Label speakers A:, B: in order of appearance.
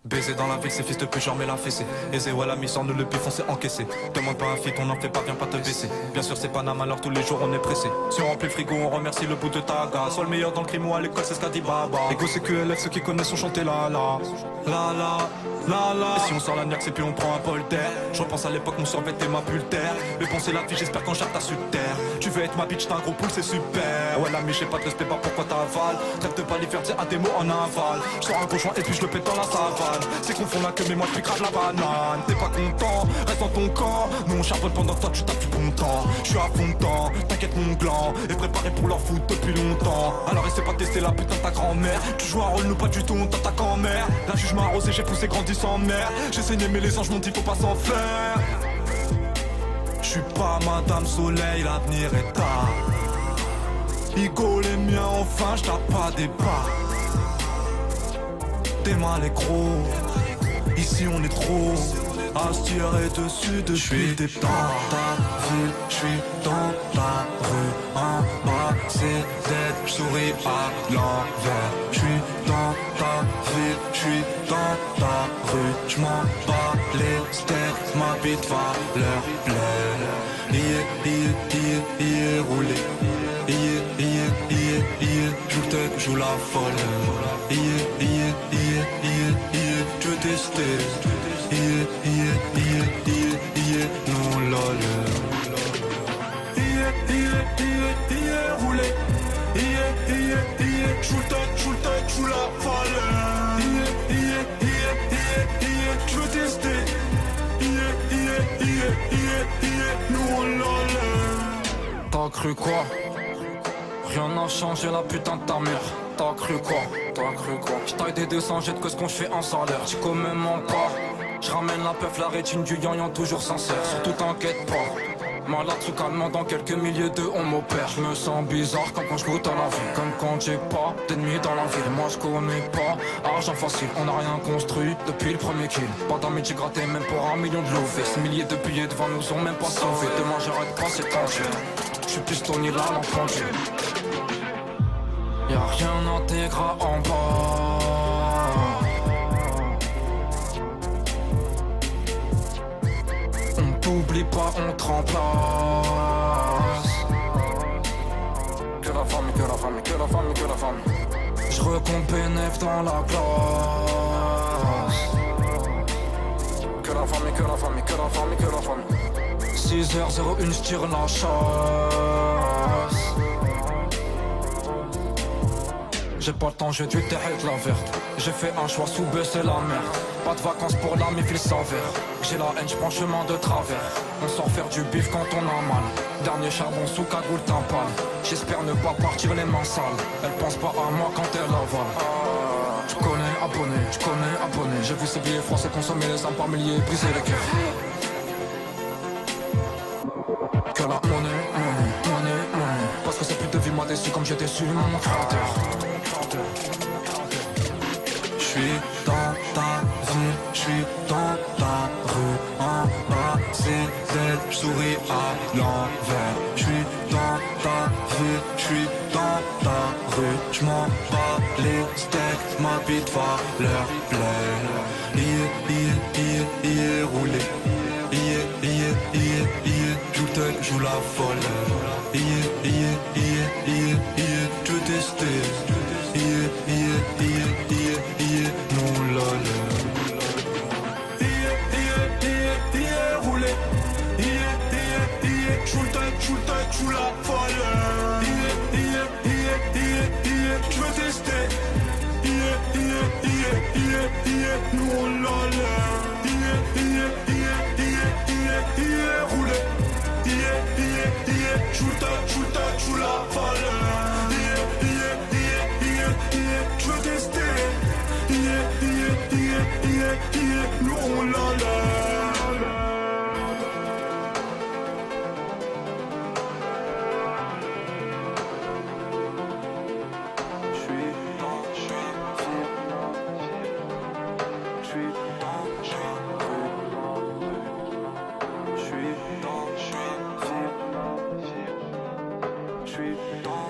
A: Baiser dans la ville, c'est fils de pute, j'en mets la fessée. Aisé, ouais, la mission, nous le bif, on s'est encaissé. Demande pas un fit, on n'en fait pas, viens pas te baisser. Bien sûr, c'est Panama, alors tous les jours on est pressé. Si on remplit le frigo, on remercie le bout de ta gare. Sois le meilleur dans le crime ou à l'école, c'est ce qu'a dit Baba. Ego, c'est QLF, ceux qui connaissent ont chanté la la. La la. La la. Et si on sort la niaque, et puis on prend un polter. Je repense à l'époque, mon survêt et ma pultère. Mais bon, c'est la vie, j'espère qu'en jarte t'as su terre. Tu veux être ma bitch, t'as un gros poule, c'est super. Ouais, l'ami, j'ai pas de respect, pas pourquoi t'avales. Trêve de balifer, dire à des mots en aval. Je sors un gros joint et puis je le pète dans la savane. C'est qu'on fond la queue, mais moi je grave la banane. T'es pas content, reste dans ton camp. Nous on charbonne pendant que toi tu tapes du bon temps. Je suis à fond dedans, t'inquiète mon gland. Et préparé pour leur foot depuis longtemps. Alors essaie pas de tester la putain de ta grand-mère. Tu joues un rôle, nous pas du tout, on t'attaque en mer. La juge m'a arrosé, j'ai poussé, grandi sans mer. J'ai saigné mais les anges m'ont dit faut pas s'en faire. Je suis pas Madame Soleil, l'avenir est tard. Igo les miens enfin, j'tape pas des pas. T'es mal et gros, ici on est trop à se tirer dessus depuis le départ.
B: Dans ta ville, j'suis dans la rue. En bas c'est dead, j'souris à l'envers. J'suis dans ta ville, j'suis dans ta rue. J'm'en bats les steaks, ma bite va leur plaire. Roulé. Joue le tech, joue la folle. Je veux tester. Non lol.
A: Roulé. Joue le tech, joue la folle. Je veux tester. Nous on lol.
C: T'as cru quoi? Rien n'a changé, la putain de ta mère. T'as cru quoi? J'taille des 200, jette que ce qu'on fait en salaire. Tu connais mon pas. J'ramène la peuf, la rétine du yan toujours sincère. Surtout t'inquiète pas. Malade sous calmant dans quelques milliers de on m'opère. Je me sens bizarre comme quand je goûte à la vie. Comme quand j'ai pas d'ennemis dans la ville. Moi je connais pas argent facile. On n'a rien construit depuis le premier kill. Pas d'amis, j'ai gratté même pour 1 million de louvés. Ces milliers de billets devant nous ont même pas sauvé. Demain j'arrête pas, c'est tangible. J'suis pistonnier là, l'entendu. Y'a rien d'intégral en bas. On t'oublie pas, on te remplace. Que la famille, que la famille, que la famille, que la famille. J'recompte P9 dans la classe. Que la famille, que la famille, que la famille, que la famille. 6h01, j'tire la chasse. J'ai pas le temps, j'ai dû terrer de la verte. J'ai fait un choix sous baisser la mer. Pas de vacances pour l'âme, il s'avère. J'ai la haine, j'prends chemin de travers. On sort faire du bif quand on a mal. Dernier charbon sous cagoule timpane. J'espère ne pas partir les mains sales. Elle pense pas à moi quand elle avale. Tu connais abonné. J'ai vu ces billets français consommer les âmes par milliers, briser les cœurs. Que la monnaie. Parce que cette pute de vie m'a déçu comme j'ai déçu mon créateur.
B: J'suis dans ta ville, j'suis dans ta rue. En bas c'est dead, j'souris à l'envers. J'suis dans ta ville, j'suis dans ta rue. J'm'en bats les steaks, ma bite va leur plaire. Roulé. Joue le tech, joue la folle. Je veux tester. Non lol.
A: Roulé. Joue le tech, joue la folle. Je veux tester. Nous on lol. Roulé. Joue le tech, joue la folle. Je veux tester. Nous on lol.
B: J'suis dans